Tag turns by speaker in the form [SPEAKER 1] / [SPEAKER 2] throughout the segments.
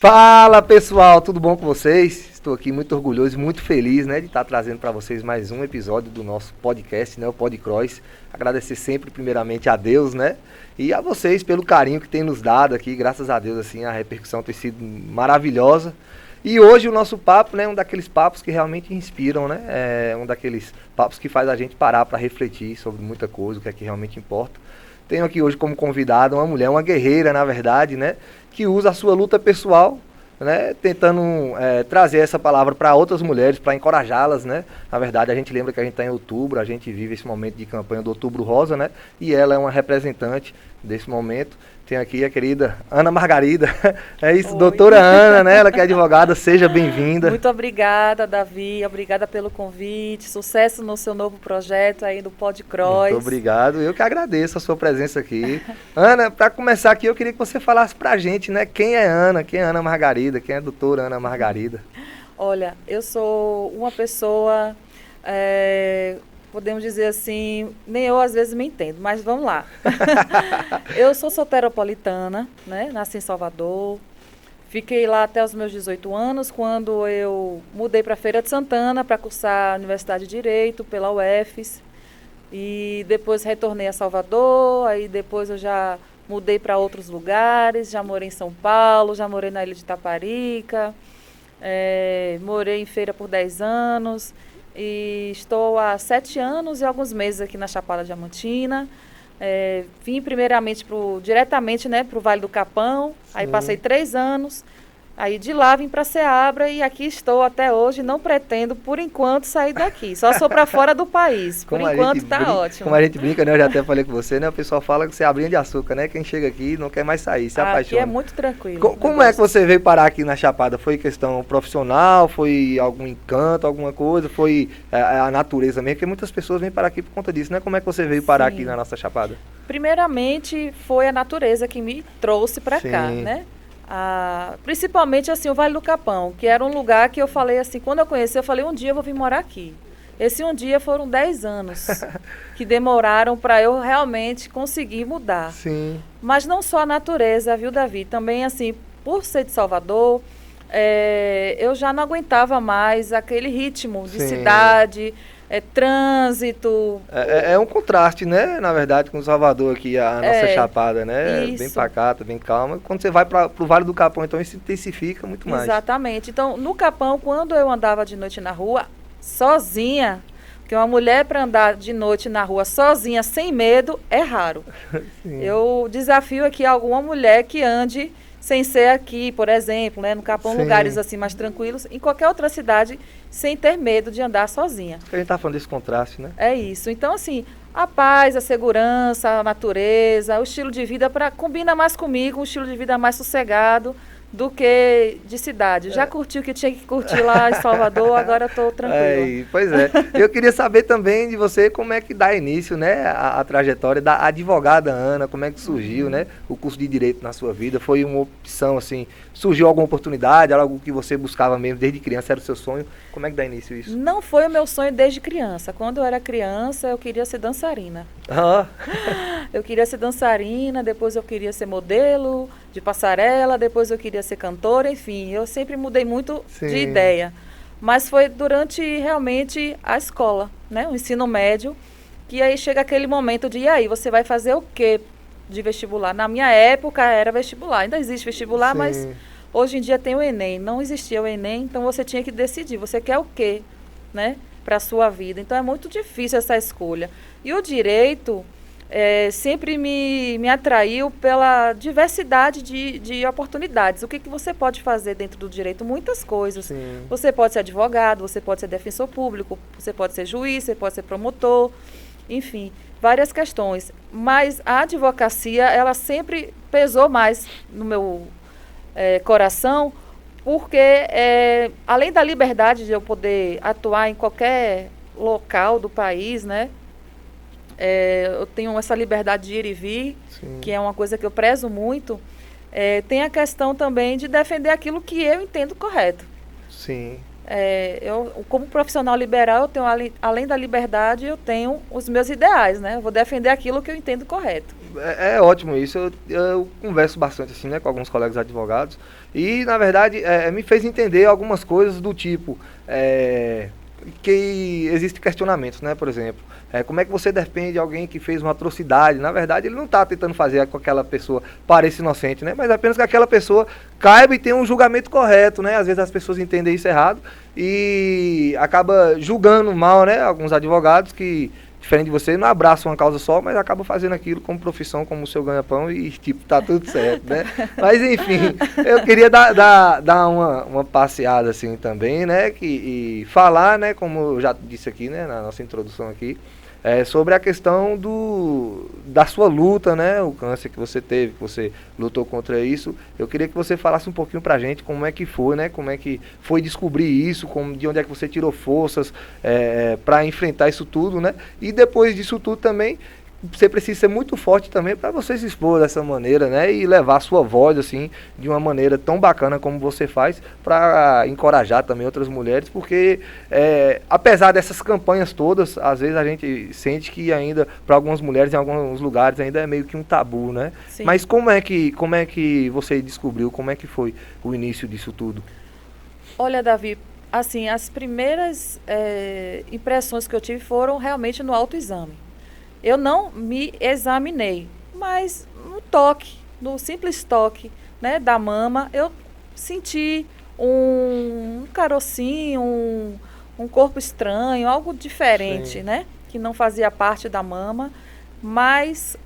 [SPEAKER 1] Fala pessoal, tudo bom com vocês? Estou aqui muito orgulhoso e muito feliz, né, de estar trazendo para vocês mais um episódio do nosso podcast, né, o Podcross. Agradecer sempre primeiramente a Deus, né, e a vocês pelo carinho que tem nos dado aqui. Graças a Deus, assim, a repercussão tem sido maravilhosa. E hoje o nosso papo, né, um daqueles papos que realmente inspiram, né, é um daqueles papos que faz a gente parar para refletir sobre muita coisa, o que é que realmente importa. Tenho aqui hoje como convidada uma mulher, uma guerreira, na verdade, né, que usa a sua luta pessoal, né, tentando trazer essa palavra para outras mulheres, para encorajá-las, né. Na verdade, a gente lembra que a gente está em outubro, a gente vive esse momento de campanha do Outubro Rosa, né, e ela é uma representante desse momento. Tenho aqui a querida Ana Margarida. É isso,
[SPEAKER 2] Oi.
[SPEAKER 1] Doutora Ana, né? Ela que é advogada, seja bem-vinda.
[SPEAKER 2] Muito obrigada, Davi. Obrigada pelo convite. Sucesso no seu novo projeto aí do Podcross.
[SPEAKER 1] Muito obrigado. Eu que agradeço a sua presença aqui. Ana, para começar aqui, eu queria que você falasse pra gente, né? Quem é Ana? Quem é Ana Margarida? Quem é a doutora Ana Margarida?
[SPEAKER 2] Olha, eu sou uma pessoa... podemos dizer assim, nem eu às vezes me entendo, mas vamos lá. Eu sou soteropolitana, né? Nasci em Salvador. Fiquei lá até os meus 18 anos, quando eu mudei para Feira de Santana para cursar a Universidade de Direito pela UFES. E depois retornei a Salvador, aí depois eu já mudei para outros lugares, já morei em São Paulo, já morei na Ilha de Taparica, morei em Feira por 10 anos. E estou há 7 anos e alguns meses aqui na Chapada Diamantina. Vim primeiramente diretamente, né, para o Vale do Capão. Sim. Aí passei 3 anos. Aí de lá vim para Ceabra e aqui estou até hoje. Não pretendo, por enquanto, sair daqui. Só sou para fora do país. Por enquanto está ótimo.
[SPEAKER 1] Como a gente brinca, né? Eu já até falei com você, né? O pessoal fala que você é abrinha de açúcar, né? Quem chega aqui não quer mais sair, se apaixona.
[SPEAKER 2] Aqui é muito tranquilo.
[SPEAKER 1] Como é que você veio parar aqui na Chapada? Foi questão profissional? Foi algum encanto, alguma coisa? Foi a natureza mesmo? Porque muitas pessoas vêm parar aqui por conta disso, né? Como é que você veio parar aqui na nossa Chapada?
[SPEAKER 2] Primeiramente, foi a natureza que me trouxe para cá, né? Principalmente assim o Vale do Capão, que era um lugar que eu falei assim, quando eu conheci, eu falei, um dia eu vou vir morar aqui. Esse um dia foram 10 anos que demoraram para eu realmente conseguir mudar.
[SPEAKER 1] Sim.
[SPEAKER 2] Mas não só a natureza, viu, Davi? Também assim, por ser de Salvador, eu já não aguentava mais aquele ritmo de cidade, trânsito.
[SPEAKER 1] É um contraste, né? Na verdade, com Salvador aqui, a nossa Chapada, né?
[SPEAKER 2] Isso.
[SPEAKER 1] Bem pacata, bem calma. Quando você vai para o Vale do Capão, então isso intensifica muito mais.
[SPEAKER 2] Exatamente. Então, no Capão, quando eu andava de noite na rua, sozinha, porque uma mulher para andar de noite na rua sozinha, sem medo, é raro. Eu desafio aqui alguma mulher que ande sem ser aqui, por exemplo, né, no Capão, lugares assim mais tranquilos, em qualquer outra cidade, sem ter medo de andar sozinha.
[SPEAKER 1] A gente está falando desse contraste, né?
[SPEAKER 2] É isso. Então, assim, a paz, a segurança, a natureza, o estilo de vida combina mais comigo, um estilo de vida mais sossegado do que de cidade. Já curti o que tinha que curtir lá em Salvador, agora estou tranquila.
[SPEAKER 1] Pois é. Eu queria saber também de você como é que dá início, né, a trajetória da advogada Ana, como é que surgiu, né, o curso de Direito na sua vida. Foi uma opção, assim, surgiu alguma oportunidade, era algo que você buscava mesmo desde criança, era o seu sonho? Como é que dá início isso?
[SPEAKER 2] Não foi o meu sonho desde criança. Quando eu era criança, eu queria ser dançarina. Eu queria ser dançarina, depois eu queria ser modelo de passarela, depois eu queria ser cantora, enfim, eu sempre mudei muito de ideia. Mas foi durante realmente a escola, né, o ensino médio, que aí chega aquele momento de, e aí, você vai fazer o quê de vestibular? Na minha época era vestibular, ainda existe vestibular, mas hoje em dia tem o Enem, não existia o Enem, então você tinha que decidir, você quer o quê, né, para a sua vida. Então é muito difícil essa escolha. E o direito sempre me atraiu pela diversidade de oportunidades. O que você pode fazer dentro do direito? Muitas coisas.
[SPEAKER 1] Sim.
[SPEAKER 2] Você pode ser advogado, você pode ser defensor público, você pode ser juiz, você pode ser promotor, enfim, várias questões. Mas a advocacia, ela sempre pesou mais no meu coração, porque além da liberdade de eu poder atuar em qualquer local do país, né? Eu tenho essa liberdade de ir e vir, que é uma coisa que eu prezo muito. Tem a questão também de defender aquilo que eu entendo correto.
[SPEAKER 1] Sim.
[SPEAKER 2] Eu, como profissional liberal, eu tenho, além da liberdade, eu tenho os meus ideais, né? Eu vou defender aquilo que eu entendo correto.
[SPEAKER 1] É ótimo isso, eu converso bastante assim, né, com alguns colegas advogados e, na verdade, me fez entender algumas coisas do tipo, que existem questionamentos, né, por exemplo, como é que você defende alguém que fez uma atrocidade? Na verdade, ele não está tentando fazer com que aquela pessoa pareça inocente, né, mas apenas que aquela pessoa caiba e tenha um julgamento correto, né, às vezes as pessoas entendem isso errado e acaba julgando mal, né, alguns advogados que, diferente de você, não abraça uma causa só, mas acaba fazendo aquilo como profissão, como o seu ganha-pão e, tipo, tá tudo certo, né? Mas, enfim, eu queria dar uma passeada, assim, também, né? E falar, né, como eu já disse aqui, né, na nossa introdução aqui, sobre a questão da sua luta, né? O câncer que você teve, que você lutou contra isso. Eu queria que você falasse um pouquinho pra gente como é que foi, né? Como é que foi descobrir isso, de onde é que você tirou forças para enfrentar isso tudo, né? E depois disso tudo também, você precisa ser muito forte também para você se expor dessa maneira, né? E levar a sua voz, assim, de uma maneira tão bacana como você faz, para encorajar também outras mulheres, porque apesar dessas campanhas todas, às vezes a gente sente que ainda, para algumas mulheres, em alguns lugares, ainda é meio que um tabu, né? Sim. Mas como é que você descobriu, como é que foi o início disso tudo?
[SPEAKER 2] Olha, Davi, assim, as primeiras impressões que eu tive foram realmente no autoexame. Eu não me examinei, mas no simples toque, né, da mama, eu senti um carocinho, um corpo estranho, algo diferente, sim, né, que não fazia parte da mama, mas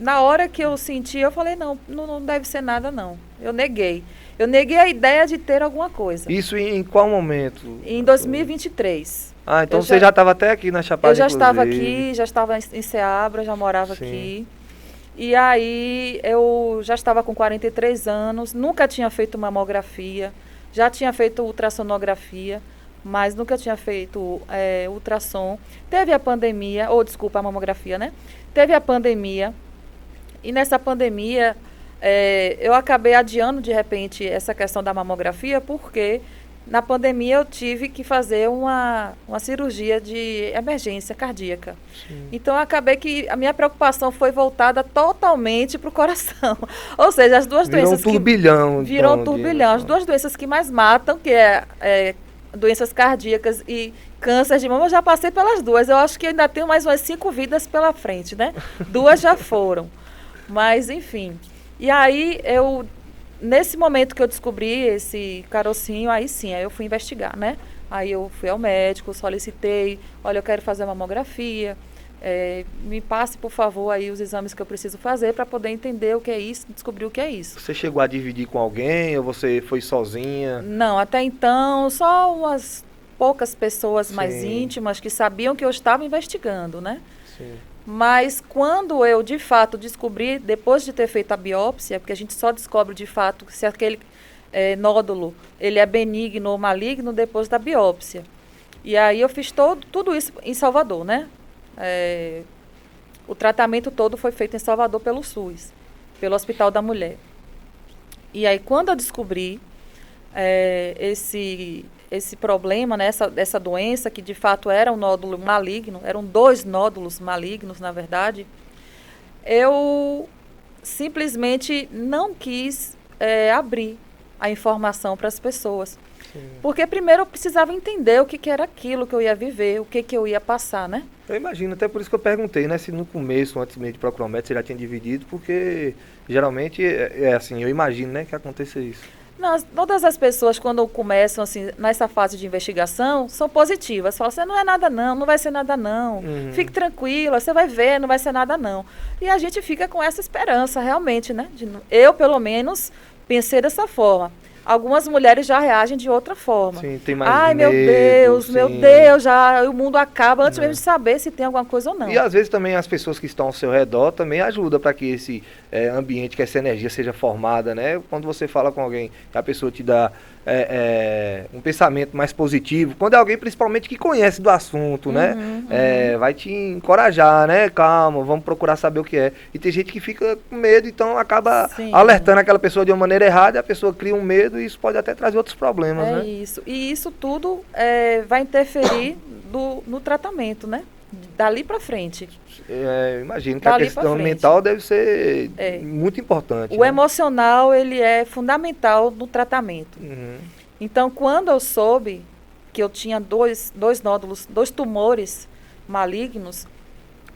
[SPEAKER 2] na hora que eu senti, eu falei, não deve ser nada não, eu neguei a ideia de ter alguma coisa.
[SPEAKER 1] Isso em qual momento?
[SPEAKER 2] Em 2023.
[SPEAKER 1] Ah, então você já estava até aqui na Chapada,
[SPEAKER 2] eu já estava aqui, já estava em Ceabra, já morava sim, aqui. E aí eu já estava com 43 anos, nunca tinha feito mamografia, já tinha feito ultrassonografia, mas nunca tinha feito ultrassom. Teve a pandemia, a mamografia, né? Teve a pandemia, e nessa pandemia eu acabei adiando de repente essa questão da mamografia, porque na pandemia eu tive que fazer uma cirurgia de emergência cardíaca. Sim. Então eu acabei que a minha preocupação foi voltada totalmente para o coração. Ou seja, as duas doenças que viram um turbilhão. As duas doenças que mais matam, que é doenças cardíacas e câncer de mama, eu já passei pelas duas. Eu acho que ainda tenho mais umas 5 vidas pela frente, né? 2 já foram. Mas, enfim. E aí nesse momento que eu descobri esse carocinho, aí sim, aí eu fui investigar, né? Aí eu fui ao médico, solicitei, olha, eu quero fazer uma mamografia, me passe, por favor, aí os exames que eu preciso fazer para poder entender o que é isso, descobrir o que é isso.
[SPEAKER 1] Você chegou a dividir com alguém ou você foi sozinha?
[SPEAKER 2] Não, até então, só umas poucas pessoas, sim, mais íntimas que sabiam que eu estava investigando, né? Sim. Mas quando eu, de fato, descobri, depois de ter feito a biópsia, porque a gente só descobre, de fato, se aquele nódulo ele é benigno ou maligno depois da biópsia. E aí eu fiz tudo isso em Salvador, né? O tratamento todo foi feito em Salvador pelo SUS, pelo Hospital da Mulher. E aí, quando eu descobri esse problema, né, essa doença, que de fato era um nódulo maligno, eram 2 nódulos malignos, na verdade, eu simplesmente não quis abrir a informação para as pessoas. Sim. Porque primeiro eu precisava entender o que era aquilo que eu ia viver, o que eu ia passar, né?
[SPEAKER 1] Eu imagino, até por isso que eu perguntei, né, se no começo, antes mesmo de procurar um médico, você já tinha dividido, porque geralmente assim, eu imagino, né, que aconteça isso.
[SPEAKER 2] Todas as pessoas, quando começam assim, nessa fase de investigação, são positivas. Falam assim, não é nada não, não vai ser nada não. Uhum. Fique tranquila, você vai ver, não vai ser nada não. E a gente fica com essa esperança, realmente, né? Eu, pelo menos, pensei dessa forma. Algumas mulheres já reagem de outra forma.
[SPEAKER 1] Sim, tem mais
[SPEAKER 2] Ai,
[SPEAKER 1] medo,
[SPEAKER 2] meu Deus, já o mundo acaba antes mesmo de saber se tem alguma coisa ou não.
[SPEAKER 1] E às vezes também as pessoas que estão ao seu redor também ajudam para que esse ambiente, que essa energia seja formada, né? Quando você fala com alguém, a pessoa te dá um pensamento mais positivo, quando é alguém principalmente que conhece do assunto, né? Vai te encorajar, né? Calma, vamos procurar saber o que é. E tem gente que fica com medo, então acaba alertando aquela pessoa de uma maneira errada, e a pessoa cria um medo rápido e isso pode até trazer outros problemas, né?
[SPEAKER 2] Isso. E isso tudo vai interferir no tratamento, né? Dali para frente.
[SPEAKER 1] Imagino que a questão mental deve ser muito importante.
[SPEAKER 2] O emocional, ele é fundamental no tratamento.
[SPEAKER 1] Uhum.
[SPEAKER 2] Então, quando eu soube que eu tinha dois nódulos, 2 tumores malignos,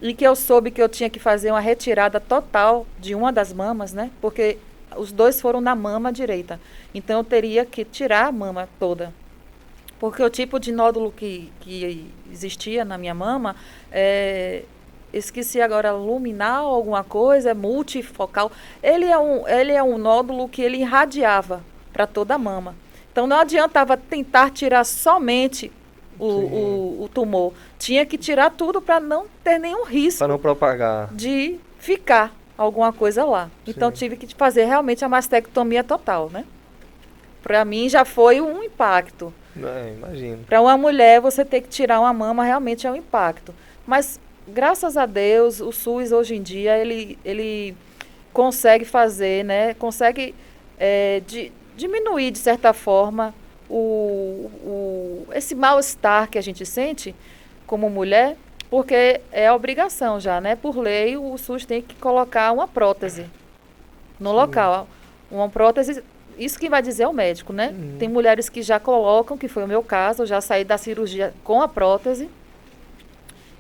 [SPEAKER 2] e que eu soube que eu tinha que fazer uma retirada total de uma das mamas, né? Porque os 2 foram na mama direita. Então, eu teria que tirar a mama toda. Porque o tipo de nódulo que existia na minha mama, esqueci agora, luminal, alguma coisa, é multifocal. Ele é um nódulo que ele irradiava para toda a mama. Então, não adiantava tentar tirar somente o tumor. Tinha que tirar tudo para não ter nenhum risco.
[SPEAKER 1] Para não propagar.
[SPEAKER 2] De ficar alguma coisa lá. Então, tive que fazer realmente a mastectomia total, né? Para mim, já foi um impacto.
[SPEAKER 1] Imagino.
[SPEAKER 2] Para uma mulher, você ter que tirar uma mama realmente é um impacto. Mas, graças a Deus, o SUS, hoje em dia, ele consegue fazer, né? Consegue diminuir, de certa forma, esse mal-estar que a gente sente como mulher, porque é a obrigação já, né? Por lei, o SUS tem que colocar uma prótese no local. Uma prótese, isso que vai dizer é o médico, né? Tem mulheres que já colocam, que foi o meu caso, eu já saí da cirurgia com a prótese.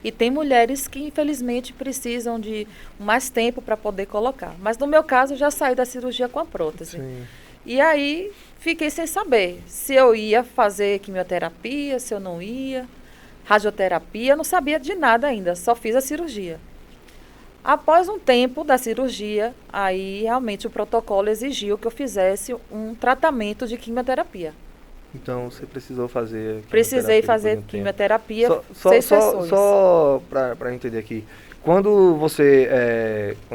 [SPEAKER 2] E tem mulheres que, infelizmente, precisam de mais tempo para poder colocar. Mas, no meu caso, eu já saí da cirurgia com a prótese.
[SPEAKER 1] Sim.
[SPEAKER 2] E aí, fiquei sem saber se eu ia fazer quimioterapia, se eu não ia, radioterapia, eu não sabia de nada ainda, só fiz a cirurgia. Após um tempo da cirurgia, aí realmente o protocolo exigiu que eu fizesse um tratamento de quimioterapia.
[SPEAKER 1] Então, você precisou fazer
[SPEAKER 2] Precisei fazer quimioterapia, 6 sessões.
[SPEAKER 1] Só para entender aqui, quando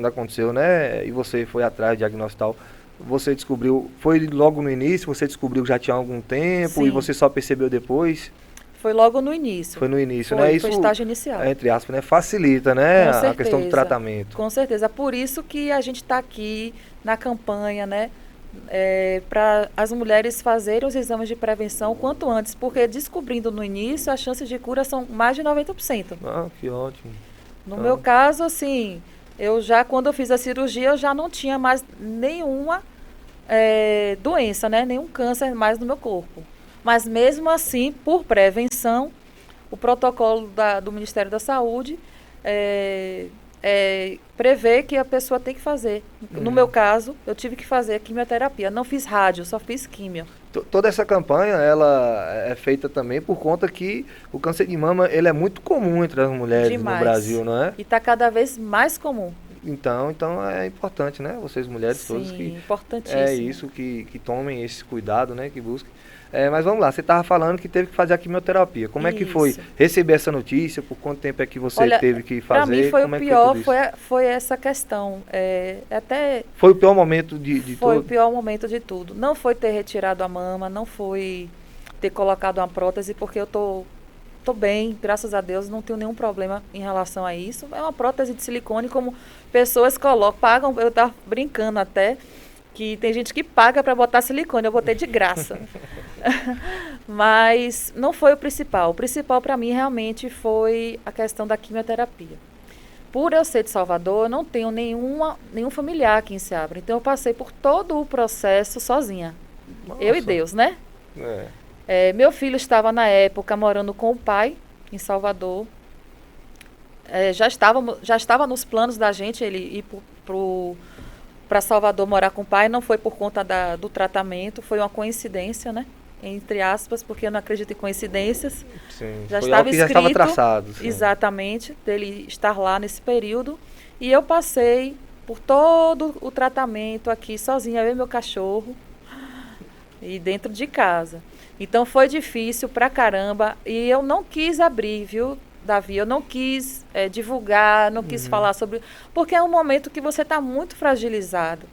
[SPEAKER 1] aconteceu, né, e você foi atrás de diagnóstico e tal, você descobriu, foi logo no início, você descobriu que já tinha algum tempo. Sim. E você só percebeu depois?
[SPEAKER 2] Foi logo no início.
[SPEAKER 1] Foi no início, né? Isso,
[SPEAKER 2] foi estágio inicial.
[SPEAKER 1] Entre aspas, né? Facilita, né? A questão do tratamento.
[SPEAKER 2] Com certeza. Por isso que a gente está aqui na campanha, né? Para as mulheres fazerem os exames de prevenção quanto antes, porque descobrindo no início, as chances de cura são mais de 90%.
[SPEAKER 1] Ah, que ótimo.
[SPEAKER 2] No meu caso, assim, quando eu fiz a cirurgia, eu já não tinha mais nenhuma doença, né? Nenhum câncer mais no meu corpo. Mas mesmo assim, por prevenção, o protocolo do Ministério da Saúde prevê que a pessoa tem que fazer. No meu caso, eu tive que fazer a quimioterapia. Não fiz rádio, só fiz químio.
[SPEAKER 1] Toda essa campanha, ela é feita também por conta que o câncer de mama, ele é muito comum entre as mulheres no Brasil, não é?
[SPEAKER 2] E está cada vez mais comum.
[SPEAKER 1] Então é importante, né? Vocês mulheres todas que
[SPEAKER 2] importantíssimo.
[SPEAKER 1] É isso, que tomem esse cuidado, né? Que busquem. Mas vamos lá, você estava falando que teve que fazer a quimioterapia. Como é que foi receber essa notícia? Por quanto tempo é que você teve que fazer?
[SPEAKER 2] Para mim foi o pior, foi essa questão.
[SPEAKER 1] Foi o pior momento de tudo?
[SPEAKER 2] Foi o pior momento de tudo. Não foi ter retirado a mama, não foi ter colocado uma prótese, porque eu tô bem, graças a Deus, não tenho nenhum problema em relação a isso. É uma prótese de silicone, como pessoas pagam, eu estava brincando até, que tem gente que paga para botar silicone, eu botei de graça. Mas não foi o principal. O principal para mim realmente foi a questão da quimioterapia. Por eu ser de Salvador, eu não tenho nenhum familiar aqui em Ceabra. Então eu passei por todo o processo sozinha. Nossa. Eu e Deus, né? Meu filho estava na época morando com o pai em Salvador. Já estava nos planos da gente ele ir para Salvador morar com o pai. Não foi por conta do tratamento, foi uma coincidência, né? Entre aspas, porque eu não acredito em coincidências.
[SPEAKER 1] Sim,
[SPEAKER 2] já estava escrito,
[SPEAKER 1] já estava traçado. Sim.
[SPEAKER 2] Exatamente, dele estar lá nesse período. E eu passei por todo o tratamento aqui sozinha, eu e meu cachorro, e dentro de casa. Então foi difícil pra caramba, e eu não quis abrir, viu, Davi? Eu não quis divulgar, não quis falar sobre... Porque é um momento que você está muito fragilizado.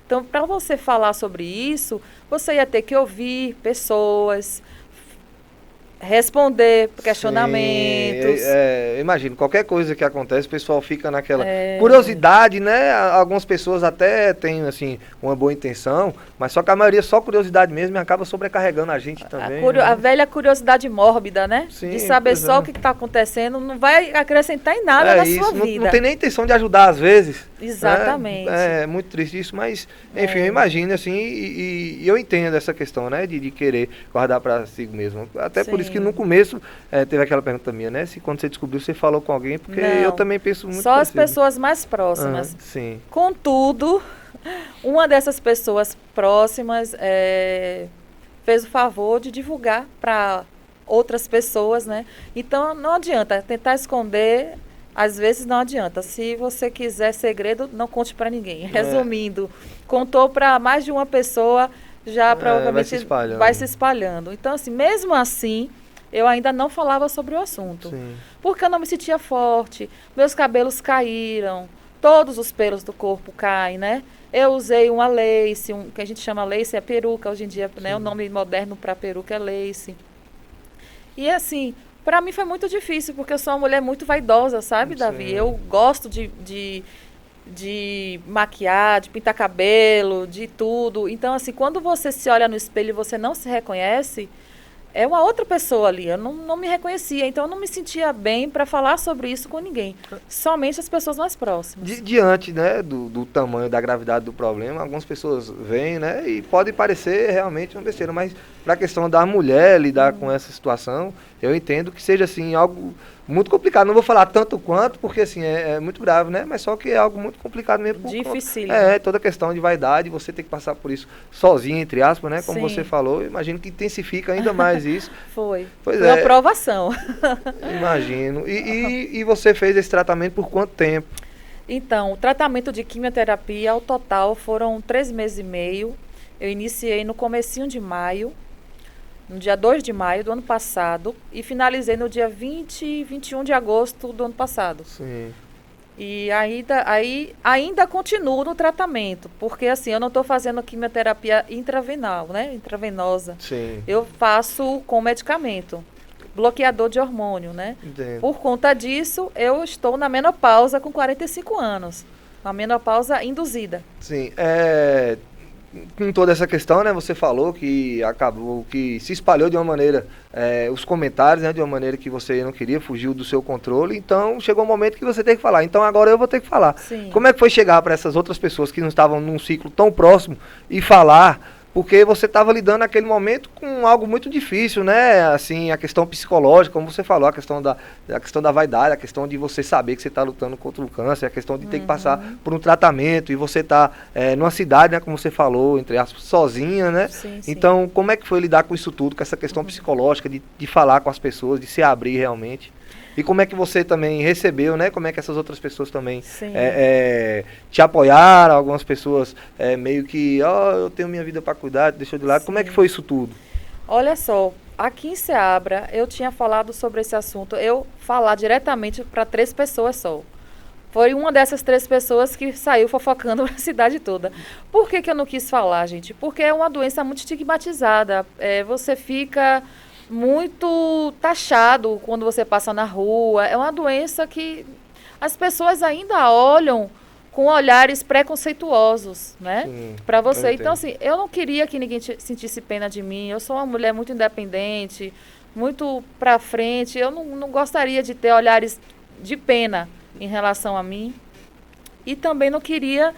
[SPEAKER 2] Então, para você falar sobre isso, você ia ter que ouvir pessoas, responder questionamentos.
[SPEAKER 1] Imagino, qualquer coisa que acontece, o pessoal fica naquela curiosidade, né? Algumas pessoas até têm, assim, uma boa intenção, mas só que a maioria só curiosidade mesmo e acaba sobrecarregando a gente também.
[SPEAKER 2] A velha curiosidade mórbida, né?
[SPEAKER 1] Sim,
[SPEAKER 2] de saber só o que está acontecendo, não vai acrescentar em nada na sua vida.
[SPEAKER 1] Não tem nem intenção de ajudar às vezes.
[SPEAKER 2] Exatamente.
[SPEAKER 1] Né? É muito triste isso, mas, enfim, eu imagino, assim, e eu entendo essa questão, né? De querer guardar para si mesmo. Até por isso que no começo teve aquela pergunta minha, né? Se quando você descobriu, você falou com alguém, porque eu também penso muito
[SPEAKER 2] só parecido. As pessoas mais próximas.
[SPEAKER 1] Sim.
[SPEAKER 2] Contudo, uma dessas pessoas próximas fez o favor de divulgar para outras pessoas, né? Então, não adianta tentar esconder, às vezes não adianta. Se você quiser segredo, não conte para ninguém. Resumindo, contou para mais de uma pessoa, já provavelmente vai se espalhando. Então, assim, mesmo assim, eu ainda não falava sobre o assunto.
[SPEAKER 1] Sim.
[SPEAKER 2] Porque eu não me sentia forte, meus cabelos caíram, todos os pelos do corpo caem, né? Eu usei uma lace, que a gente chama lace, é peruca hoje em dia, né? O nome moderno para peruca é lace. E assim, para mim foi muito difícil, porque eu sou uma mulher muito vaidosa, sabe, Davi? Eu gosto de maquiar, de pintar cabelo, de tudo. Então, assim, quando você se olha no espelho e você não se reconhece, é uma outra pessoa ali. Eu não me reconhecia, então eu não me sentia bem para falar sobre isso com ninguém. Somente as pessoas mais próximas.
[SPEAKER 1] Diante, né, do tamanho, da gravidade do problema, algumas pessoas veem, né, e pode parecer realmente uma besteira, mas para a questão da mulher lidar com essa situação, eu entendo que seja, assim, algo muito complicado. Não vou falar tanto quanto, porque, assim, é muito grave, né, mas só que é algo muito complicado mesmo.
[SPEAKER 2] Difícil.
[SPEAKER 1] Toda a questão de vaidade, você tem que passar por isso sozinha, entre aspas, né, como
[SPEAKER 2] Sim.
[SPEAKER 1] você falou. Eu imagino que intensifica ainda mais isso.
[SPEAKER 2] Foi uma provação.
[SPEAKER 1] Imagino. E você fez esse tratamento por quanto tempo?
[SPEAKER 2] Então, o tratamento de quimioterapia, ao total, foram 3 meses e meio. Eu iniciei no comecinho de maio, no dia 2 de maio do ano passado, e finalizei no dia 21 de agosto do ano passado.
[SPEAKER 1] Sim.
[SPEAKER 2] E ainda continuo no tratamento, porque assim, eu não estou fazendo quimioterapia intravenal, né? Intravenosa.
[SPEAKER 1] Sim.
[SPEAKER 2] Eu faço com medicamento, bloqueador de hormônio, né?
[SPEAKER 1] Entendo.
[SPEAKER 2] Por conta disso, eu estou na menopausa com 45 anos. Uma menopausa induzida.
[SPEAKER 1] Sim. Com toda essa questão, né, você falou que acabou, que se espalhou de uma maneira, os comentários, né, de uma maneira que você não queria, fugiu do seu controle, então chegou um momento que você tem que falar, então agora eu vou ter que falar.
[SPEAKER 2] Sim.
[SPEAKER 1] Como é que foi chegar para essas outras pessoas que não estavam num ciclo tão próximo e falar, porque você estava lidando naquele momento com algo muito difícil, né, assim, a questão psicológica, como você falou, a questão da vaidade, a questão de você saber que você está lutando contra o câncer, a questão de ter que passar por um tratamento e você tá numa cidade, né, como você falou, entre aspas, sozinha, né?
[SPEAKER 2] Sim.
[SPEAKER 1] Então, como é que foi lidar com isso tudo, com essa questão psicológica, de falar com as pessoas, de se abrir realmente? E como é que você também recebeu, né? Como é que essas outras pessoas também te apoiaram? Algumas pessoas meio que, eu tenho minha vida para cuidar, deixou de lado.
[SPEAKER 2] Sim.
[SPEAKER 1] Como é que foi isso tudo?
[SPEAKER 2] Olha só, aqui em Ceabra, eu tinha falado sobre esse assunto. Eu falar diretamente para 3 pessoas só. Foi uma dessas 3 pessoas que saiu fofocando a cidade toda. Por que eu não quis falar, gente? Porque é uma doença muito estigmatizada. Você fica muito taxado quando você passa na rua. É uma doença que as pessoas ainda olham com olhares preconceituosos, né? Para você. Então, assim, eu não queria que ninguém sentisse pena de mim. Eu sou uma mulher muito independente, muito pra frente. Eu não gostaria de ter olhares de pena em relação a mim. E também não queria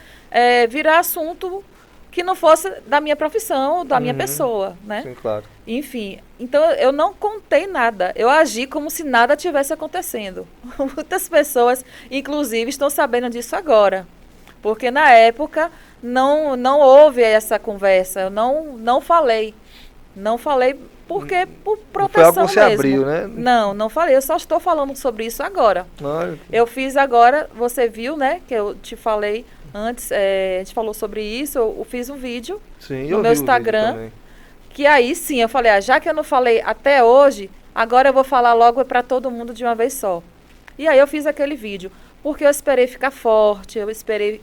[SPEAKER 2] virar assunto que não fosse da minha profissão, da minha pessoa, né?
[SPEAKER 1] Sim, claro.
[SPEAKER 2] Enfim, então eu não contei nada. Eu agi como se nada tivesse acontecendo. Muitas pessoas, inclusive, estão sabendo disso agora. Porque na época não houve essa conversa. Eu não falei. Não falei porque por proteção mesmo.
[SPEAKER 1] Foi algo que você abriu, né?
[SPEAKER 2] Não falei. Eu só estou falando sobre isso agora.
[SPEAKER 1] Olha.
[SPEAKER 2] Eu fiz agora, você viu, né? Que eu te falei antes, a gente falou sobre isso. Eu fiz um vídeo no meu Instagram. Que aí sim, eu falei, já que eu não falei até hoje, agora eu vou falar logo para todo mundo de uma vez só. E aí eu fiz aquele vídeo, porque eu esperei ficar forte, eu esperei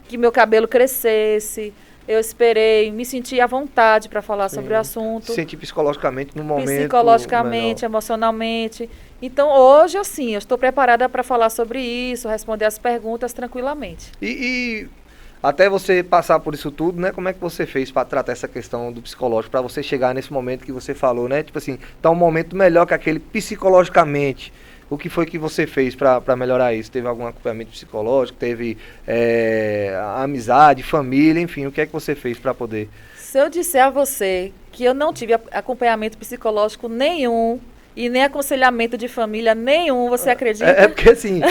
[SPEAKER 2] que meu cabelo crescesse, eu esperei, me senti à vontade para falar sobre o assunto.
[SPEAKER 1] Sentir psicologicamente no momento.
[SPEAKER 2] Psicologicamente, emocionalmente. Então, hoje, assim, eu estou preparada para falar sobre isso, responder as perguntas tranquilamente.
[SPEAKER 1] E até você passar por isso tudo, né? Como é que você fez para tratar essa questão do psicológico, para você chegar nesse momento que você falou, né? Tipo assim, tá um momento melhor que aquele psicologicamente. O que foi que você fez para melhorar isso? Teve algum acompanhamento psicológico? Teve amizade, família, enfim, o que é que você fez para poder...
[SPEAKER 2] Se eu disser a você que eu não tive acompanhamento psicológico nenhum e nem aconselhamento de família nenhum, você acredita?
[SPEAKER 1] É porque assim,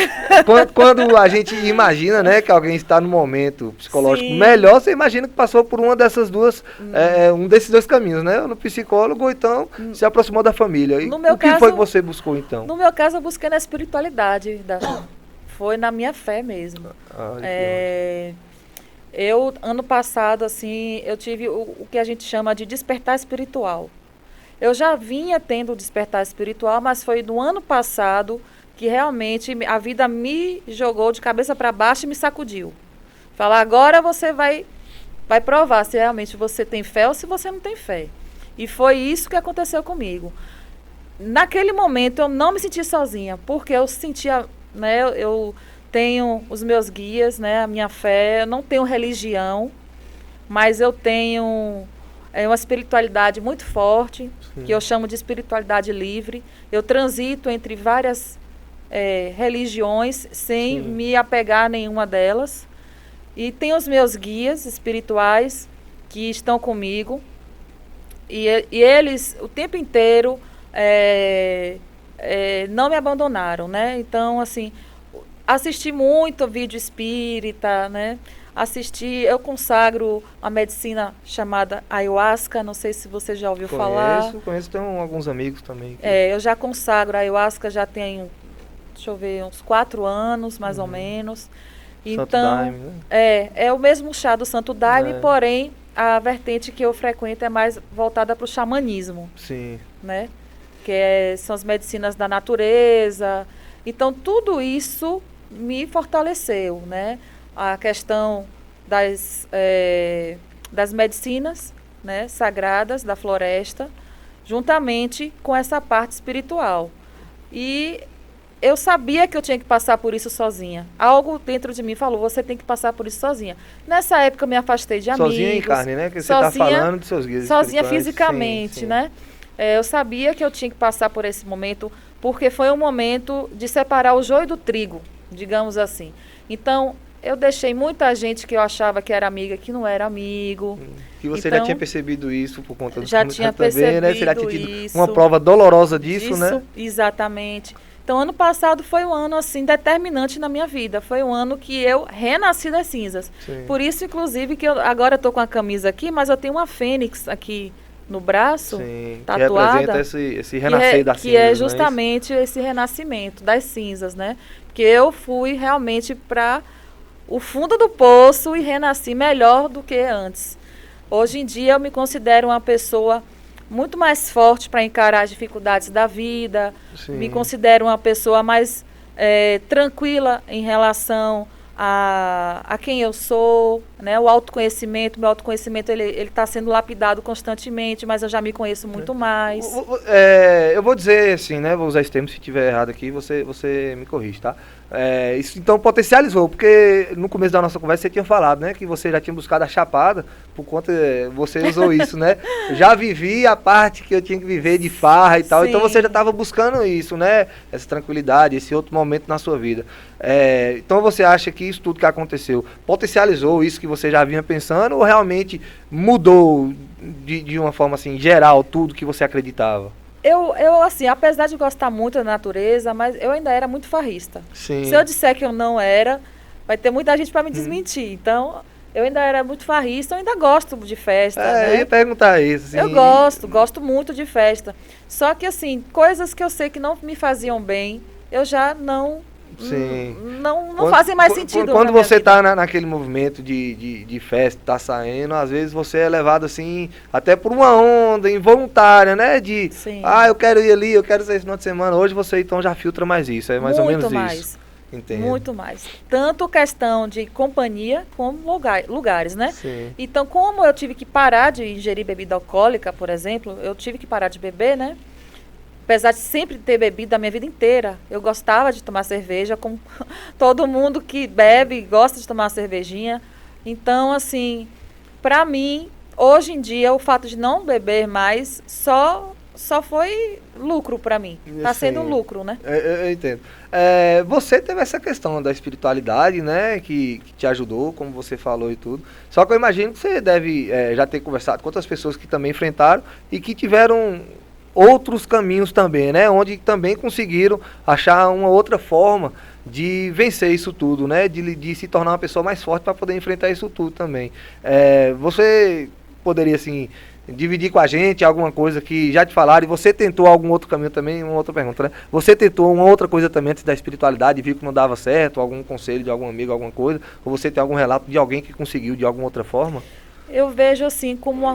[SPEAKER 1] quando a gente imagina, né, que alguém está no momento psicológico melhor, você imagina que passou por uma dessas duas, um desses dois caminhos, né? No psicólogo, ou então se aproximou da família. E o que foi que você buscou então?
[SPEAKER 2] No meu caso, eu busquei na espiritualidade. Foi na minha fé mesmo. Eu, ano passado, assim, eu tive o que a gente chama de despertar espiritual. Eu já vinha tendo o despertar espiritual, mas foi no ano passado que realmente a vida me jogou de cabeça para baixo e me sacudiu. Falar, agora você vai provar se realmente você tem fé ou se você não tem fé. E foi isso que aconteceu comigo. Naquele momento eu não me senti sozinha, porque eu sentia, né, eu tenho os meus guias, né, a minha fé, eu não tenho religião, mas eu tenho uma espiritualidade muito forte, que eu chamo de espiritualidade livre. Eu transito entre várias religiões sem me apegar a nenhuma delas. E tem os meus guias espirituais que estão comigo. E eles, o tempo inteiro, não me abandonaram, né? Então, assim, assisti muito vídeo espírita, né? Eu consagro a medicina chamada ayahuasca, não sei se você já ouviu falar.
[SPEAKER 1] Conheço, tenho alguns amigos também.
[SPEAKER 2] Eu já consagro a ayahuasca, já tenho, deixa eu ver, uns 4 anos, mais ou menos. Então,
[SPEAKER 1] Santo Daime, né?
[SPEAKER 2] É o mesmo chá do Santo Daime, porém, a vertente que eu frequento é mais voltada para o xamanismo.
[SPEAKER 1] Sim.
[SPEAKER 2] Né? São as medicinas da natureza. Então, tudo isso me fortaleceu, né? A questão das medicinas, né, sagradas da floresta, juntamente com essa parte espiritual. E eu sabia que eu tinha que passar por isso sozinha. Algo dentro de mim falou, você tem que passar por isso sozinha. Nessa época eu me afastei de amigos.
[SPEAKER 1] Sozinha em carne, né? Que você está falando dos seus guias
[SPEAKER 2] sozinha fisicamente, sim. Né? Eu sabia que eu tinha que passar por esse momento, porque foi um momento de separar o joio do trigo, digamos assim. Então, eu deixei muita gente que eu achava que era amiga, que não era amigo.
[SPEAKER 1] E você já tinha percebido isso por conta do
[SPEAKER 2] já tinha percebido
[SPEAKER 1] né? Você já tinha tido uma prova dolorosa disso, né?
[SPEAKER 2] Exatamente. Então, ano passado foi um ano, assim, determinante na minha vida. Foi um ano que eu renasci das cinzas. Sim. Por isso, inclusive, que eu agora estou com a camisa aqui, mas eu tenho uma fênix aqui no braço, tatuada.
[SPEAKER 1] Que representa esse renascer das cinzas.
[SPEAKER 2] Que é justamente esse renascimento das cinzas, né? Porque eu fui realmente para o fundo do poço e renasci melhor do que antes. Hoje em dia eu me considero uma pessoa muito mais forte para encarar as dificuldades da vida. Sim. Me considero uma pessoa mais tranquila em relação a quem eu sou, né? O autoconhecimento, meu autoconhecimento ele está sendo lapidado constantemente, mas eu já me conheço muito mais.
[SPEAKER 1] Eu vou dizer assim, né? Vou usar esse termo, se estiver errado aqui, você me corrige, tá? Isso então potencializou, porque no começo da nossa conversa você tinha falado, né, que você já tinha buscado a chapada, por conta, você usou isso, né? Já vivi a parte que eu tinha que viver de farra e tal, sim. Então você já estava buscando isso, né? Essa tranquilidade, esse outro momento na sua vida. Então você acha que isso tudo que aconteceu potencializou isso que você já vinha pensando ou realmente mudou de uma forma assim, geral, tudo que você acreditava?
[SPEAKER 2] Eu, assim, apesar de gostar muito da natureza, mas eu ainda era muito farrista.
[SPEAKER 1] Sim.
[SPEAKER 2] Se eu disser que eu não era, vai ter muita gente para me desmentir. Então, eu ainda era muito farrista, eu ainda gosto de festa. Né?
[SPEAKER 1] Eu ia perguntar isso. Assim.
[SPEAKER 2] Eu gosto muito de festa. Só que, assim, coisas que eu sei que não me faziam bem, eu já não...
[SPEAKER 1] Sim.
[SPEAKER 2] Não fazem mais sentido.
[SPEAKER 1] Quando você está naquele movimento de festa, tá saindo, às vezes você é levado assim, até por uma onda involuntária, né?
[SPEAKER 2] Sim.
[SPEAKER 1] Eu quero ir ali, eu quero sair esse final de semana. Hoje você então já filtra mais isso, é mais ou menos isso. Entendo.
[SPEAKER 2] Muito mais. Tanto questão de companhia como lugares, né?
[SPEAKER 1] Sim.
[SPEAKER 2] Então, como eu tive que parar de ingerir bebida alcoólica, por exemplo, eu tive que parar de beber, né? Apesar de sempre ter bebido a minha vida inteira, eu gostava de tomar cerveja, como todo mundo que bebe gosta de tomar uma cervejinha. Então, assim, para mim, hoje em dia, o fato de não beber mais só foi lucro para mim. Está sendo um lucro, né?
[SPEAKER 1] Eu entendo. Você teve essa questão da espiritualidade, né, que te ajudou, como você falou e tudo. Só que eu imagino que você deve já ter conversado com outras pessoas que também enfrentaram e que tiveram outros caminhos também, né, onde também conseguiram achar uma outra forma de vencer isso tudo, né, de se tornar uma pessoa mais forte para poder enfrentar isso tudo também. Você poderia, assim, dividir com a gente alguma coisa que já te falaram e você tentou algum outro caminho também? Uma outra pergunta, né? Você tentou uma outra coisa também antes da espiritualidade e viu que não dava certo? Algum conselho de algum amigo, alguma coisa? Ou você tem algum relato de alguém que conseguiu de alguma outra forma?
[SPEAKER 2] Eu vejo assim como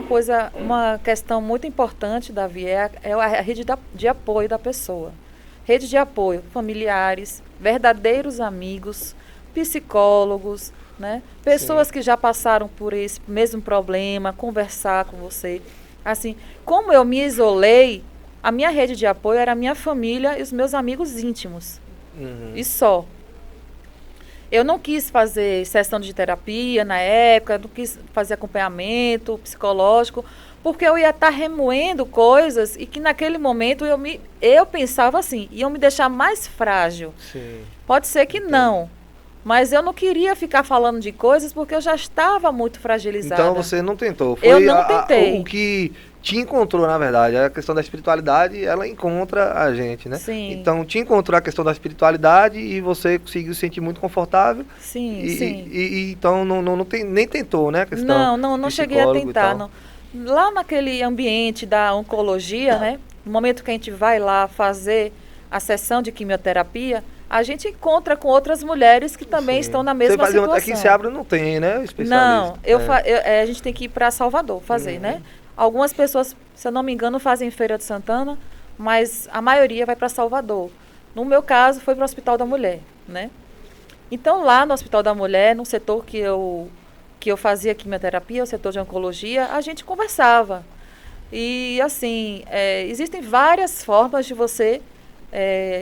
[SPEAKER 2] uma questão muito importante, Davi, é a rede de apoio da pessoa. Rede de apoio, familiares, verdadeiros amigos, psicólogos, né? Pessoas que já passaram por esse mesmo problema, conversar com você. Assim, como eu me isolei, a minha rede de apoio era a minha família e os meus amigos íntimos. E só. Eu não quis fazer sessão de terapia na época, não quis fazer acompanhamento psicológico, porque eu ia estar remoendo coisas e que naquele momento eu pensava assim, iam me deixar mais frágil.
[SPEAKER 1] Sim.
[SPEAKER 2] Pode ser que não, mas eu não queria ficar falando de coisas porque eu já estava muito fragilizada.
[SPEAKER 1] Então você não tentou.
[SPEAKER 2] Eu não tentei.
[SPEAKER 1] O que te encontrou, na verdade, a questão da espiritualidade, ela encontra a gente, né?
[SPEAKER 2] Sim.
[SPEAKER 1] Então te encontrou a questão da espiritualidade e você conseguiu se sentir muito confortável.
[SPEAKER 2] Sim,
[SPEAKER 1] sim. Então não tem, nem tentou, né? A questão
[SPEAKER 2] não cheguei a tentar. Não. Lá naquele ambiente da oncologia, né? No momento que a gente vai lá fazer a sessão de quimioterapia, a gente encontra com outras mulheres que também estão na mesma situação.
[SPEAKER 1] Aqui em Seabra não tem, né?
[SPEAKER 2] Não, a gente tem que ir para Salvador fazer, né? Algumas pessoas, se eu não me engano, fazem em Feira de Santana, mas a maioria vai para Salvador. No meu caso, foi para o Hospital da Mulher, né? Então, lá no Hospital da Mulher, no setor que eu fazia quimioterapia, o setor de oncologia, a gente conversava. E, assim, existem várias formas de você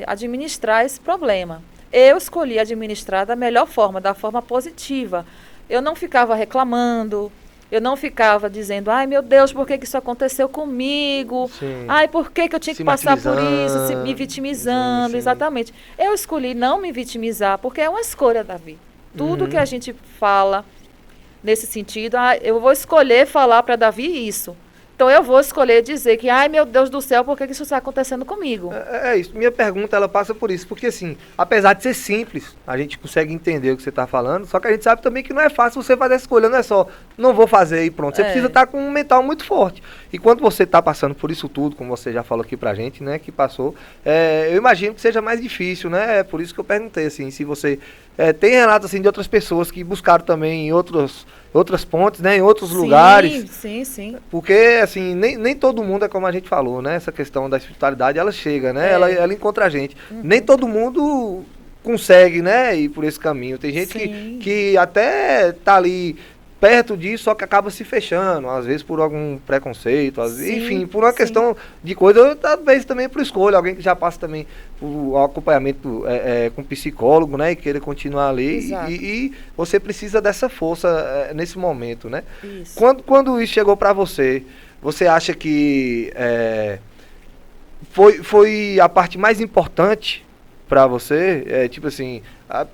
[SPEAKER 2] administrar esse problema. Eu escolhi administrar da melhor forma, da forma positiva. Eu não ficava reclamando, eu não ficava dizendo, ai meu Deus, por que isso aconteceu comigo? Sim. Ai, por que eu tinha que passar por isso? Me vitimizando, sim. Exatamente. Eu escolhi não me vitimizar, porque é uma escolha, Davi. Tudo que a gente fala nesse sentido, eu vou escolher falar para Davi isso. Então eu vou escolher dizer que, ai meu Deus do céu, por que isso está acontecendo comigo?
[SPEAKER 1] É isso. Minha pergunta, ela passa por isso. Porque assim, apesar de ser simples, a gente consegue entender o que você está falando, só que a gente sabe também que não é fácil você fazer essa escolha, não é só, não vou fazer e pronto. Você precisa estar com um mental muito forte. E quando você está passando por isso tudo, como você já falou aqui pra gente, né, que passou, eu imagino que seja mais difícil, né? É por isso que eu perguntei, assim, se você tem relatos assim, de outras pessoas que buscaram também em outras pontes, né, em outros lugares.
[SPEAKER 2] Sim.
[SPEAKER 1] Porque, assim, nem todo mundo é como a gente falou, né? Essa questão da espiritualidade, ela chega, né? Ela encontra a gente. Nem todo mundo consegue, né, ir por esse caminho. Tem gente que até tá ali perto disso, só que acaba se fechando, às vezes por algum preconceito, enfim, por uma questão de coisa, talvez também por escolha, alguém que já passa também por acompanhamento com psicólogo, né, e queira continuar ali, e você precisa dessa força nesse momento, né? Isso. Quando isso chegou para você, você acha que foi a parte mais importante para você? Tipo assim,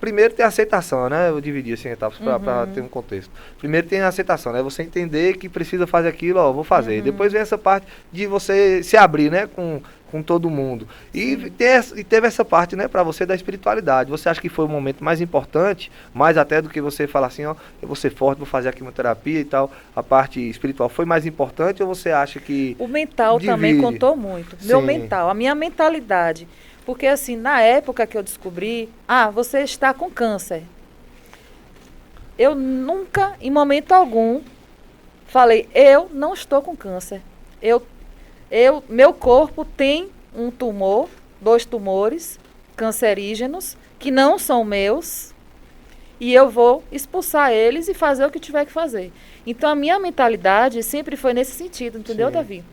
[SPEAKER 1] primeiro tem a aceitação, né? Eu dividi assim em etapas para ter um contexto. Primeiro tem a aceitação, né? Você entender que precisa fazer aquilo, vou fazer. Depois vem essa parte de você se abrir, né? Com todo mundo. E teve essa parte, né? Para você da espiritualidade. Você acha que foi o momento mais importante, mais até do que você falar assim, eu vou ser forte, vou fazer a quimioterapia e tal. A parte espiritual foi mais importante ou você acha que
[SPEAKER 2] o mental também contou muito. Meu mental, a minha mentalidade. Porque, assim, na época que eu descobri, você está com câncer. Eu nunca, em momento algum, falei, eu não estou com câncer. Meu corpo tem um tumor, 2 tumores cancerígenos, que não são meus, e eu vou expulsar eles e fazer o que tiver que fazer. Então, a minha mentalidade sempre foi nesse sentido, entendeu, Davi?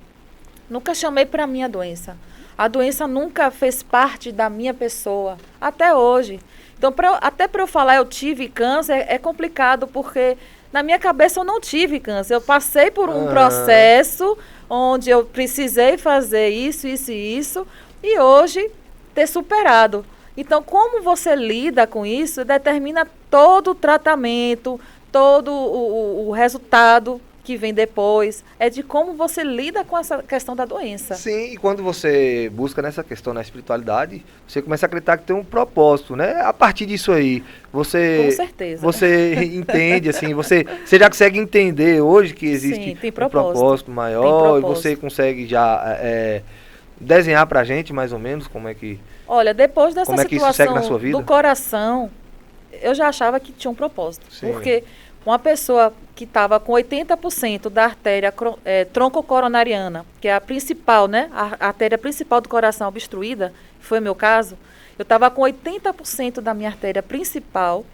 [SPEAKER 2] Nunca chamei para mim a doença. A doença nunca fez parte da minha pessoa, até hoje. Então, até para eu falar eu tive câncer, é complicado, porque na minha cabeça eu não tive câncer. Eu passei por um processo onde eu precisei fazer isso, isso e isso, e hoje ter superado. Então, como você lida com isso, determina todo o tratamento, todo o resultado que vem depois, é de como você lida com essa questão da doença.
[SPEAKER 1] Sim, e quando você busca nessa questão na espiritualidade, você começa a acreditar que tem um propósito, né? A partir disso aí, você...
[SPEAKER 2] Com certeza.
[SPEAKER 1] Você entende, assim, você já consegue entender hoje que existe
[SPEAKER 2] tem
[SPEAKER 1] um propósito maior, e você consegue já desenhar pra gente, mais ou menos, como é que...
[SPEAKER 2] Olha, depois dessa
[SPEAKER 1] que isso segue na sua vida?
[SPEAKER 2] Do coração, eu já achava que tinha um propósito.
[SPEAKER 1] Sim.
[SPEAKER 2] Porque uma pessoa que estava com 80% da artéria troncocoronariana, que é a principal, né? A artéria principal do coração obstruída, foi o meu caso, eu estava com 80% da minha artéria principal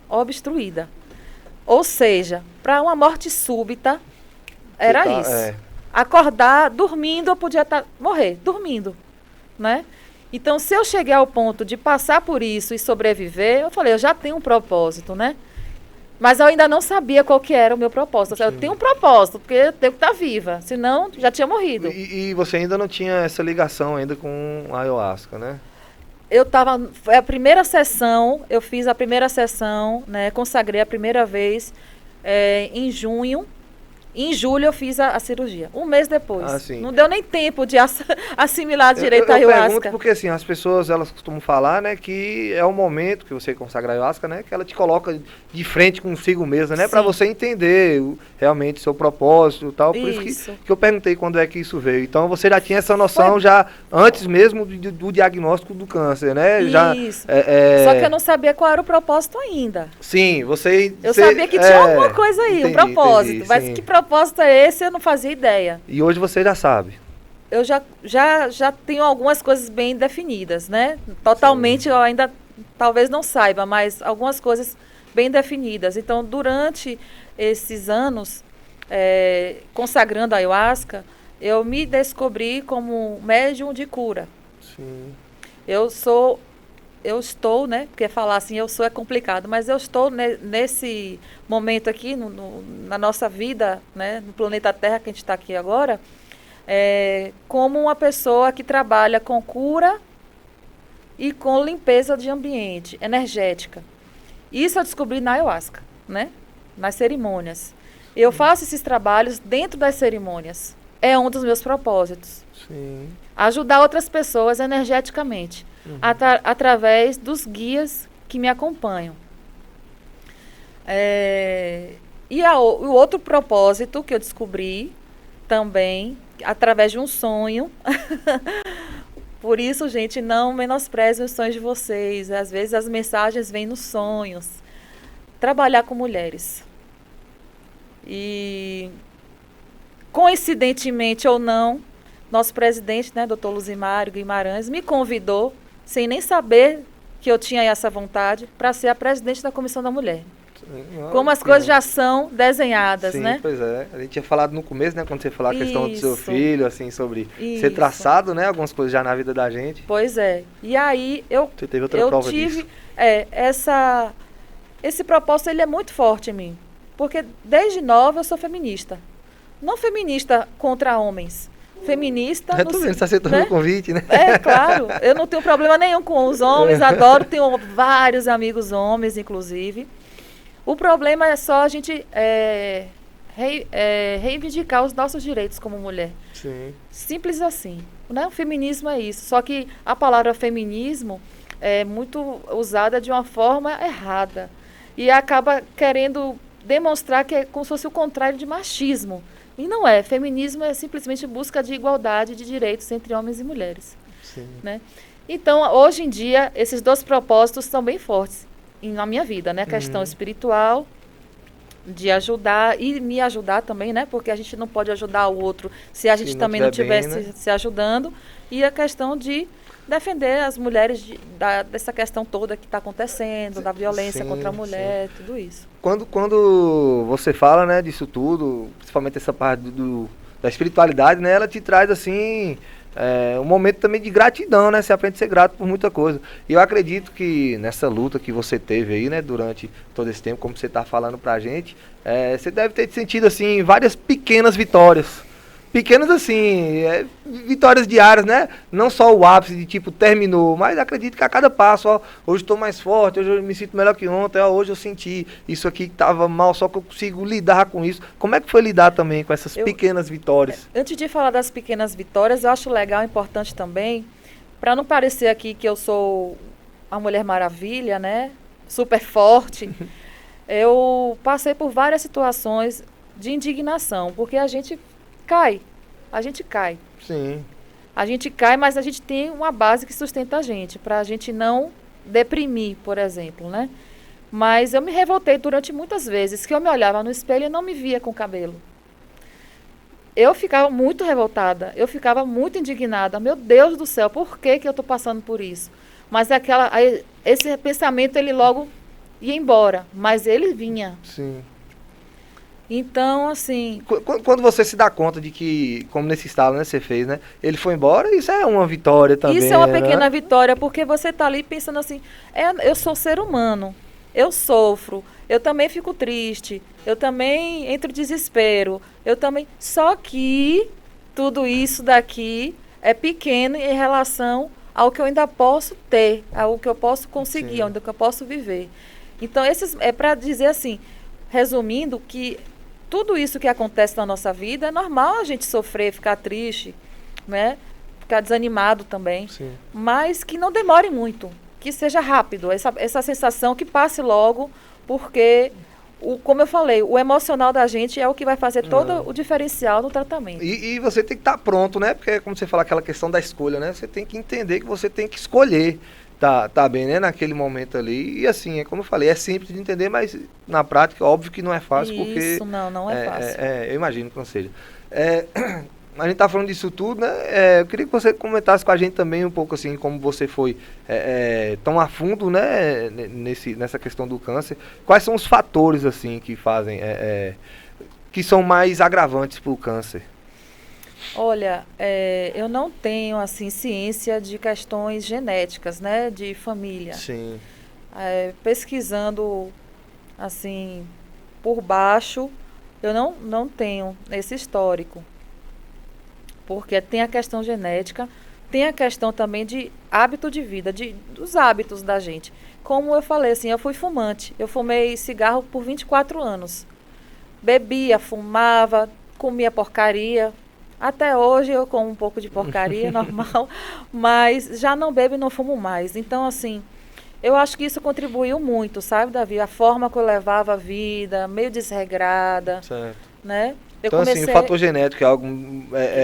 [SPEAKER 2] obstruída. Ou seja, para uma morte súbita, era isso. Acordar, dormindo, eu podia morrer, dormindo, né? Então, se eu cheguei ao ponto de passar por isso e sobreviver, eu falei, eu já tenho um propósito, né? Mas eu ainda não sabia qual que era o meu propósito. Eu tenho um propósito, porque eu tenho que estar viva, senão já tinha morrido.
[SPEAKER 1] E você ainda não tinha essa ligação ainda com a ayahuasca, né?
[SPEAKER 2] Foi a primeira sessão, eu fiz a primeira sessão, né? Consagrei a primeira vez em junho. Em julho eu fiz a cirurgia, um mês depois. Não deu nem tempo de assimilar direito a ayahuasca. Eu pergunto
[SPEAKER 1] porque assim, as pessoas elas costumam falar, né, que é o momento que você consagra a ayahuasca, né, que ela te coloca de frente consigo mesma, né, para você entender realmente o seu propósito e tal. Por isso que eu perguntei quando é que isso veio. Então você já tinha essa noção já antes mesmo do diagnóstico do câncer, né?
[SPEAKER 2] Isso. Só que eu não sabia qual era o propósito ainda.
[SPEAKER 1] Sim,
[SPEAKER 2] Eu sabia que tinha alguma coisa aí, um propósito. Mas que propósito é esse, eu não fazia ideia.
[SPEAKER 1] E hoje você já sabe.
[SPEAKER 2] Eu já tenho algumas coisas bem definidas, né? Totalmente eu ainda talvez não saiba, mas algumas coisas bem definidas. Então, durante esses anos, consagrando a ayahuasca, eu me descobri como médium de cura.
[SPEAKER 1] Sim.
[SPEAKER 2] Eu estou, né? Porque falar assim, eu sou é complicado, mas eu estou nesse momento aqui, na nossa vida, né? No planeta Terra, que a gente está aqui agora, como uma pessoa que trabalha com cura e com limpeza de ambiente, energética. Isso eu descobri na ayahuasca, né? Nas cerimônias. Eu faço esses trabalhos dentro das cerimônias. É um dos meus propósitos.
[SPEAKER 1] Sim.
[SPEAKER 2] Ajudar outras pessoas energeticamente. Através dos guias que me acompanham. O outro propósito que eu descobri também, através de um sonho. Por isso, gente, não menosprezem os sonhos de vocês. Às vezes as mensagens vêm nos sonhos. Trabalhar com mulheres. E, coincidentemente ou não, nosso presidente, né, Dr. Luzimário Guimarães, me convidou, sem nem saber que eu tinha essa vontade, para ser a presidente da Comissão da Mulher. Como as coisas já são desenhadas, né?
[SPEAKER 1] Sim, pois é. A gente tinha falado no começo, né, quando você falou a questão do seu filho, assim, sobre ser traçado, né, algumas coisas já na vida da gente.
[SPEAKER 2] Pois é. E aí você teve outra prova disso. Esse propósito, ele é muito forte em mim. Porque desde nova eu sou feminista. Não feminista contra homens. Feminista.
[SPEAKER 1] Eu tô vendo, você está aceitando o convite, né?
[SPEAKER 2] Claro. Eu não tenho problema nenhum com os homens, adoro, tenho vários amigos homens, inclusive. O problema é só a gente reivindicar os nossos direitos como mulher.
[SPEAKER 1] Sim.
[SPEAKER 2] Simples assim. Né? O feminismo é isso. Só que a palavra feminismo é muito usada de uma forma errada. E acaba querendo demonstrar que é como se fosse o contrário de machismo. E não é. Feminismo é simplesmente busca de igualdade de direitos entre homens e mulheres.
[SPEAKER 1] Sim.
[SPEAKER 2] Né? Então, hoje em dia, esses dois propósitos são bem fortes na minha vida, né? A questão espiritual, de ajudar e me ajudar também, né? Porque a gente não pode ajudar o outro se a gente também não estiver se ajudando. E a questão de defender as mulheres dessa questão toda que está acontecendo, da violência contra a mulher, tudo isso.
[SPEAKER 1] Quando você fala, né, disso tudo, principalmente essa parte da espiritualidade, né, ela te traz, assim, um momento também de gratidão, né, você aprende a ser grato por muita coisa. E eu acredito que nessa luta que você teve aí, né, durante todo esse tempo, como você está falando pra gente, você deve ter sentido, assim, várias pequenas vitórias. Pequenas assim, vitórias diárias, né? Não só o ápice de tipo, terminou, mas acredito que a cada passo, ó, hoje estou mais forte, hoje eu me sinto melhor que ontem, ó, hoje eu senti isso aqui que estava mal, só que eu consigo lidar com isso. Como é que foi lidar também com essas pequenas vitórias?
[SPEAKER 2] Antes de falar das pequenas vitórias, eu acho legal, importante também, para não parecer aqui que eu sou a Mulher Maravilha, né? Super forte. Eu passei por várias situações de indignação, porque a gente cai.
[SPEAKER 1] Sim.
[SPEAKER 2] A gente cai, mas a gente tem uma base que sustenta a gente, para a gente não deprimir, por exemplo, né? Mas eu me revoltei durante muitas vezes, que eu me olhava no espelho e não me via com cabelo. Eu ficava muito revoltada, eu ficava muito indignada. Meu Deus do céu, por que eu estou passando por isso? Mas esse pensamento, ele logo ia embora, mas ele vinha.
[SPEAKER 1] Sim.
[SPEAKER 2] Então, assim...
[SPEAKER 1] Quando você se dá conta de que, como nesse estalo, né, você fez, né? Ele foi embora, isso é uma vitória também.
[SPEAKER 2] Isso é uma pequena vitória, porque você está ali pensando assim, eu sou ser humano, eu sofro, eu também fico triste, eu também entro em desespero, eu também... Só que tudo isso daqui é pequeno em relação ao que eu ainda posso ter, ao que eu posso conseguir, ao que eu posso viver. Então, é para dizer assim, resumindo, que tudo isso que acontece na nossa vida, é normal a gente sofrer, ficar triste, né? Ficar desanimado também.
[SPEAKER 1] Sim.
[SPEAKER 2] Mas que não demore muito, que seja rápido, essa sensação que passe logo, porque, como eu falei, o emocional da gente é o que vai fazer todo o diferencial no tratamento.
[SPEAKER 1] E você tem que estar pronto, né? Porque, como você fala, aquela questão da escolha, né? Você tem que entender que você tem que escolher. Tá bem, né? Naquele momento ali. E assim, como eu falei, é simples de entender, mas na prática, óbvio que não é fácil.
[SPEAKER 2] Isso,
[SPEAKER 1] porque
[SPEAKER 2] não é fácil.
[SPEAKER 1] Eu imagino que não seja. A gente tá falando disso tudo, né? Eu queria que você comentasse com a gente também um pouco assim, como você foi tão a fundo, né? Nessa questão do câncer. Quais são os fatores, assim, que fazem, que são mais agravantes para o câncer?
[SPEAKER 2] Olha, eu não tenho, assim, ciência de questões genéticas, né, de família.
[SPEAKER 1] Sim.
[SPEAKER 2] Pesquisando, assim, por baixo, eu não tenho esse histórico. Porque tem a questão genética, tem a questão também de hábito de vida, dos hábitos da gente. Como eu falei, assim, eu fui fumante. Eu fumei cigarro por 24 anos. Bebia, fumava, comia porcaria. Até hoje eu como um pouco de porcaria, normal, mas já não bebo e não fumo mais. Então, assim, eu acho que isso contribuiu muito, sabe, Davi? A forma que eu levava a vida, meio desregrada,
[SPEAKER 1] certo,
[SPEAKER 2] né?
[SPEAKER 1] Então, assim, o fator genético é algo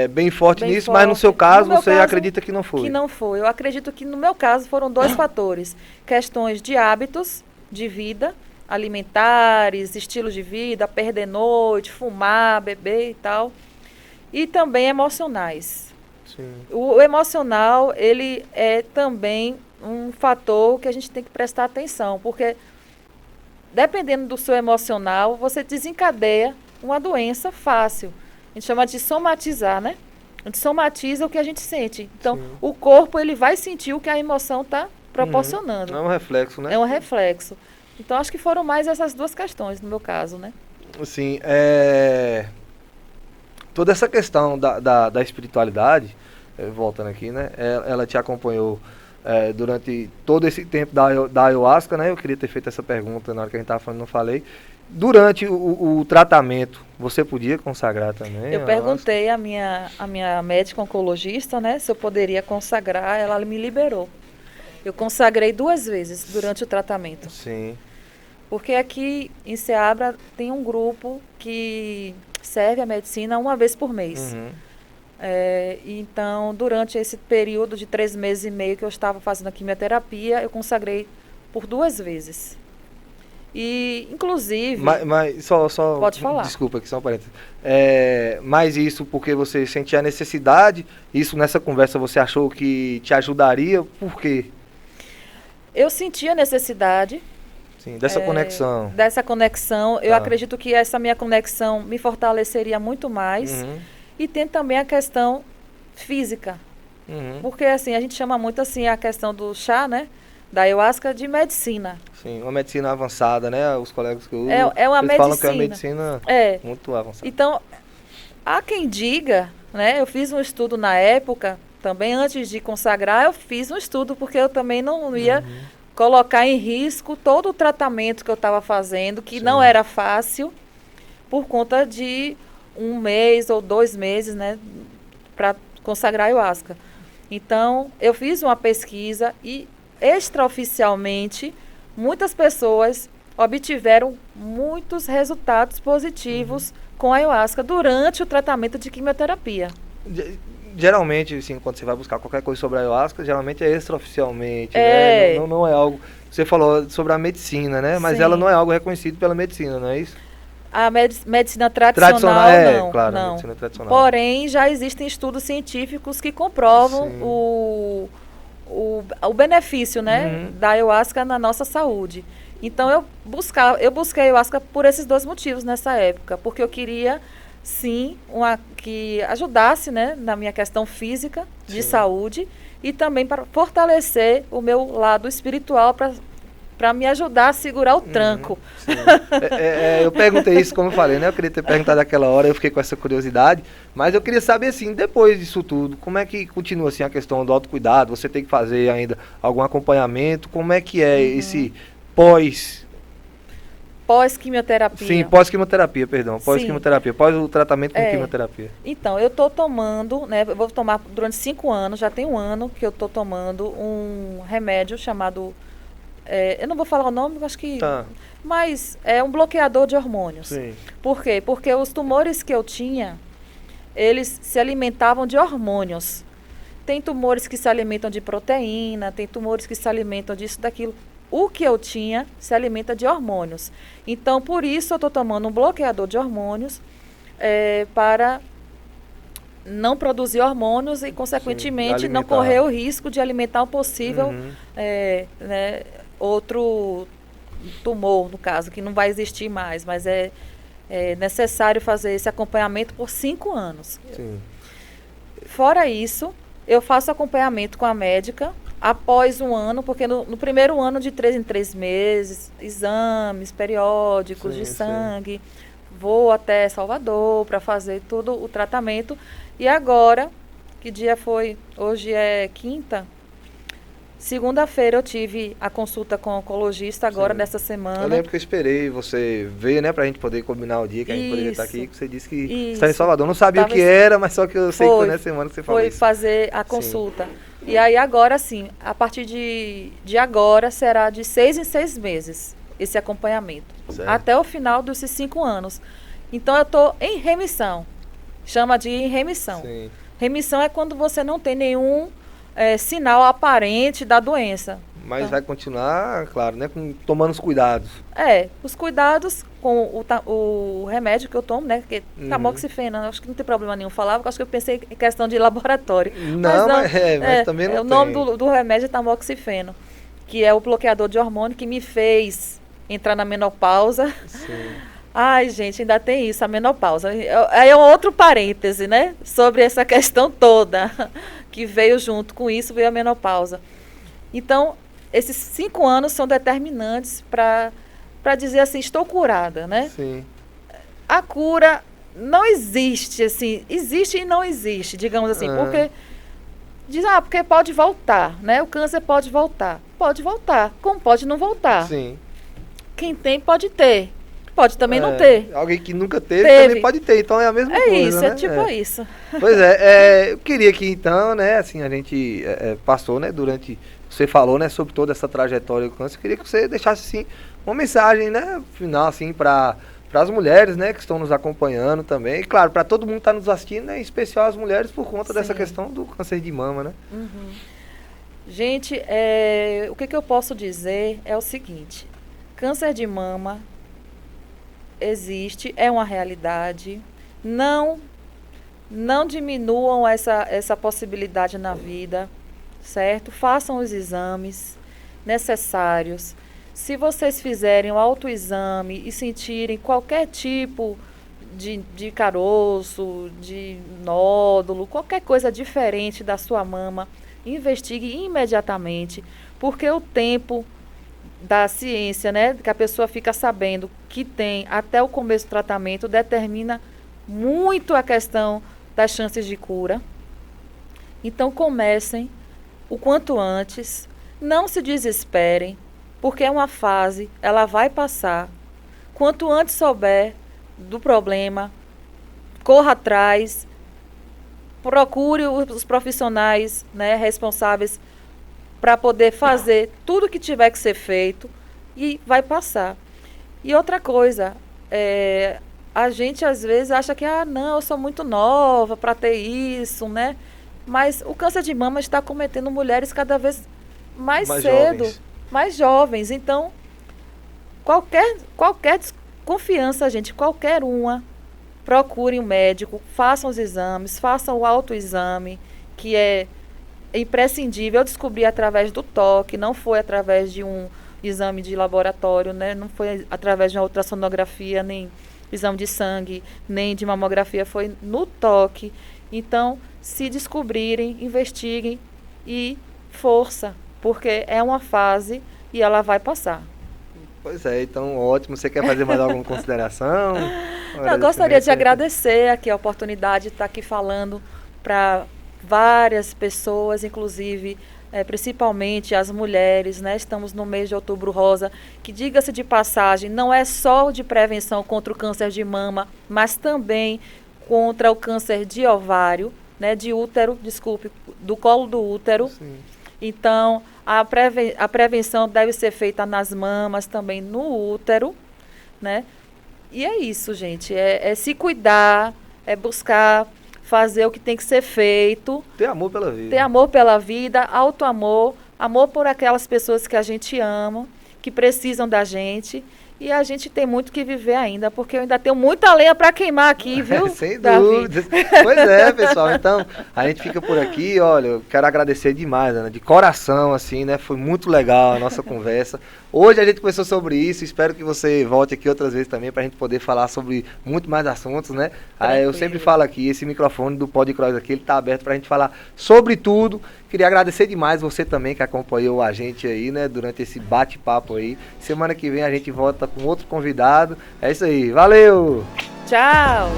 [SPEAKER 1] bem forte nisso, mas no seu caso, você acredita que não foi?
[SPEAKER 2] Que não foi. Eu acredito que no meu caso foram dois fatores. Questões de hábitos de vida, alimentares, estilos de vida, perder noite, fumar, beber e tal. E também emocionais.
[SPEAKER 1] Sim.
[SPEAKER 2] O emocional, ele é também um fator que a gente tem que prestar atenção, porque dependendo do seu emocional, você desencadeia uma doença fácil. A gente chama de somatizar, né? A gente somatiza o que a gente sente. Então, sim, o corpo, ele vai sentir o que a emoção está proporcionando.
[SPEAKER 1] É um reflexo, né?
[SPEAKER 2] É um reflexo. Então, acho que foram mais essas duas questões, no meu caso, né?
[SPEAKER 1] Sim, toda essa questão da espiritualidade, voltando aqui, né? Ela te acompanhou durante todo esse tempo da ayahuasca, né? Eu queria ter feito essa pergunta na hora que a gente estava falando, não falei. Durante o tratamento, você podia consagrar também?
[SPEAKER 2] Eu perguntei à minha médica oncologista, né? Se eu poderia consagrar, ela me liberou. Eu consagrei 2 vezes durante o tratamento.
[SPEAKER 1] Sim.
[SPEAKER 2] Porque aqui em Ceabra tem um grupo que serve a medicina 1 vez por mês.
[SPEAKER 1] Uhum.
[SPEAKER 2] Então, durante esse período de 3 meses e meio que eu estava fazendo a quimioterapia, eu consagrei por 2 vezes. E, inclusive...
[SPEAKER 1] Mas só
[SPEAKER 2] pode falar.
[SPEAKER 1] Desculpa, aqui só um parênteses. Mas isso porque você sentia a necessidade, isso nessa conversa você achou que te ajudaria, por quê?
[SPEAKER 2] Eu sentia a necessidade.
[SPEAKER 1] Sim, dessa conexão.
[SPEAKER 2] Dessa conexão. Eu acredito que essa minha conexão me fortaleceria muito mais.
[SPEAKER 1] Uhum.
[SPEAKER 2] E tem também a questão física.
[SPEAKER 1] Uhum.
[SPEAKER 2] Porque, assim, a gente chama muito, assim, a questão do chá, né? Da ayahuasca de medicina.
[SPEAKER 1] Sim, uma medicina avançada, né? Os colegas que eu uso,
[SPEAKER 2] É uma
[SPEAKER 1] eles falam que é uma
[SPEAKER 2] medicina.
[SPEAKER 1] medicina muito avançada.
[SPEAKER 2] Então, há quem diga, né? Eu fiz um estudo na época, também antes de consagrar, eu fiz um estudo, porque eu também não ia colocar em risco todo o tratamento que eu estava fazendo, que não era fácil, por conta de 1 mês ou 2 meses, né? Para consagrar a ayahuasca. Então, eu fiz uma pesquisa e, extraoficialmente, muitas pessoas obtiveram muitos resultados positivos com a ayahuasca durante o tratamento de quimioterapia.
[SPEAKER 1] Geralmente, assim, quando você vai buscar qualquer coisa sobre a ayahuasca, geralmente é extraoficialmente, né? Não é algo... Você falou sobre a medicina, né? Mas ela não é algo reconhecido pela medicina, não é isso?
[SPEAKER 2] A medicina tradicional, não.
[SPEAKER 1] Claro,
[SPEAKER 2] não.
[SPEAKER 1] A medicina tradicional.
[SPEAKER 2] Porém, já existem estudos científicos que comprovam o benefício, né, da ayahuasca na nossa saúde. Então, eu busquei a ayahuasca por esses 2 motivos nessa época. Porque eu queria, sim, que ajudasse, né, na minha questão física, de saúde, e também para fortalecer o meu lado espiritual, para me ajudar a segurar o tranco.
[SPEAKER 1] Eu perguntei isso, como eu falei, né? Eu queria ter perguntado naquela hora, eu fiquei com essa curiosidade, mas eu queria saber, assim, depois disso tudo, como é que continua, assim, a questão do autocuidado? Você tem que fazer ainda algum acompanhamento? Como é que é esse
[SPEAKER 2] pós-quimioterapia?
[SPEAKER 1] Sim, pós-quimioterapia, perdão. Pós-quimioterapia, pós o tratamento com quimioterapia.
[SPEAKER 2] Então, eu estou tomando, né? Eu vou tomar durante 5 anos, já tem 1 ano que eu estou tomando um remédio chamado... eu não vou falar o nome, acho que... Mas é um bloqueador de hormônios.
[SPEAKER 1] Sim.
[SPEAKER 2] Por quê? Porque os tumores que eu tinha, eles se alimentavam de hormônios. Tem tumores que se alimentam de proteína, tem tumores que se alimentam disso, daquilo. O que eu tinha se alimenta de hormônios. Então, por isso eu estou tomando um bloqueador de hormônios para não produzir hormônios e, consequentemente, não correr o risco de alimentar um possível outro tumor, no caso, que não vai existir mais, mas é necessário fazer esse acompanhamento por 5 anos.
[SPEAKER 1] Sim.
[SPEAKER 2] Fora isso, eu faço acompanhamento com a médica após 1 ano, porque no primeiro ano, de 3 em 3 meses, exames periódicos de sangue, vou até Salvador para fazer todo o tratamento. E agora, que dia foi? Hoje é quinta. Segunda-feira eu tive a consulta com o oncologista agora, nessa semana.
[SPEAKER 1] Eu lembro que eu esperei você ver, né, pra gente poder combinar o dia que a gente poderia estar aqui, que você disse que está em Salvador. Eu não sabia o que era, mas só que eu sei que foi nessa semana que você falou isso.
[SPEAKER 2] Foi fazer a consulta. E aí agora sim, a partir de agora será de 6 em 6 meses esse acompanhamento. Certo. Até o final desses 5 anos. Então eu estou em remissão. Chama de em remissão.
[SPEAKER 1] Sim.
[SPEAKER 2] Remissão é quando você não tem nenhum sinal aparente da doença.
[SPEAKER 1] Mas então, vai continuar, claro, né, tomando os cuidados.
[SPEAKER 2] Os cuidados com o remédio que eu tomo, né, que é tamoxifeno, acho que não tem problema nenhum falar, porque acho que eu pensei em questão de laboratório.
[SPEAKER 1] Mas também não tem.
[SPEAKER 2] O nome do remédio é tamoxifeno, que é o bloqueador de hormônio que me fez entrar na menopausa.
[SPEAKER 1] Sim.
[SPEAKER 2] Ai, gente, ainda tem isso, a menopausa. Aí é um outro parêntese, né, sobre essa questão toda, que veio junto com isso, veio a menopausa. Então, esses 5 anos são determinantes para dizer assim, estou curada, né?
[SPEAKER 1] Sim.
[SPEAKER 2] A cura não existe, assim, existe e não existe, digamos assim, porque porque pode voltar, né? O câncer pode voltar, como pode não voltar.
[SPEAKER 1] Sim.
[SPEAKER 2] Quem tem pode ter, pode também não ter.
[SPEAKER 1] Alguém que nunca teve também pode ter, então é a mesma coisa,
[SPEAKER 2] isso,
[SPEAKER 1] né?
[SPEAKER 2] É tipo isso.
[SPEAKER 1] Pois eu queria que então, né, assim, a gente passou, né, durante... Você falou, né, sobre toda essa trajetória do câncer. Eu queria que você deixasse, assim, uma mensagem, né, final, assim, para as mulheres, né, que estão nos acompanhando também. E, claro, para todo mundo que está nos assistindo, né, em especial as mulheres, por conta dessa questão do câncer de mama, né?
[SPEAKER 2] Gente, o que eu posso dizer é o seguinte. câncer de mama existe, é uma realidade. Não diminuam essa possibilidade na vida, certo? Façam os exames necessários. Se vocês fizerem o autoexame e sentirem qualquer tipo de caroço, de nódulo, qualquer coisa diferente da sua mama, investigue imediatamente, porque o tempo da ciência, né, que a pessoa fica sabendo que tem até o começo do tratamento, determina muito a questão das chances de cura. Então comecem o quanto antes, não se desesperem, porque é uma fase, ela vai passar. Quanto antes souber do problema, corra atrás, procure os profissionais, né, responsáveis para poder fazer tudo que tiver que ser feito e vai passar. E outra coisa, a gente às vezes acha que, não, eu sou muito nova para ter isso, né? Mas o câncer de mama está acometendo mulheres cada vez mais cedo, mais jovens. Então, qualquer desconfiança, gente, qualquer uma, procure um médico, façam os exames, façam o autoexame, que é imprescindível. Eu descobri através do toque, não foi através de um exame de laboratório, né? Não foi através de uma ultrassonografia, nem exame de sangue, nem de mamografia, foi no toque. Então, se descobrirem, investiguem e força, porque é uma fase e ela vai passar.
[SPEAKER 1] Pois é, então ótimo. Você quer fazer mais alguma consideração?
[SPEAKER 2] Eu gostaria de agradecer aqui a oportunidade de estar aqui falando para várias pessoas, inclusive, principalmente as mulheres, né? Estamos no mês de Outubro Rosa, que, diga-se de passagem, não é só de prevenção contra o câncer de mama, mas também contra o câncer de ovário, né? De útero, desculpe, do colo do útero. Sim. Então, a prevenção deve ser feita nas mamas, também no útero, né? E é isso, gente, é se cuidar, é buscar fazer o que tem que ser feito.
[SPEAKER 1] Ter amor pela vida.
[SPEAKER 2] Ter amor pela vida, autoamor, amor por aquelas pessoas que a gente ama, que precisam da gente. E a gente tem muito que viver ainda, porque eu ainda tenho muita lenha para queimar aqui, viu?
[SPEAKER 1] Sem dúvida. Pois é, pessoal. Então, a gente fica por aqui. Olha, eu quero agradecer demais, Ana, de coração, assim, né? Foi muito legal a nossa conversa. Hoje a gente conversou sobre isso. Espero que você volte aqui outras vezes também, para a gente poder falar sobre muito mais assuntos, né? Eu sempre falo aqui, esse microfone do Podcross aqui, ele está aberto para a gente falar sobre tudo. Queria agradecer demais você também que acompanhou a gente aí, né, durante esse bate-papo aí. Semana que vem a gente volta com outro convidado. É isso aí. Valeu!
[SPEAKER 2] Tchau!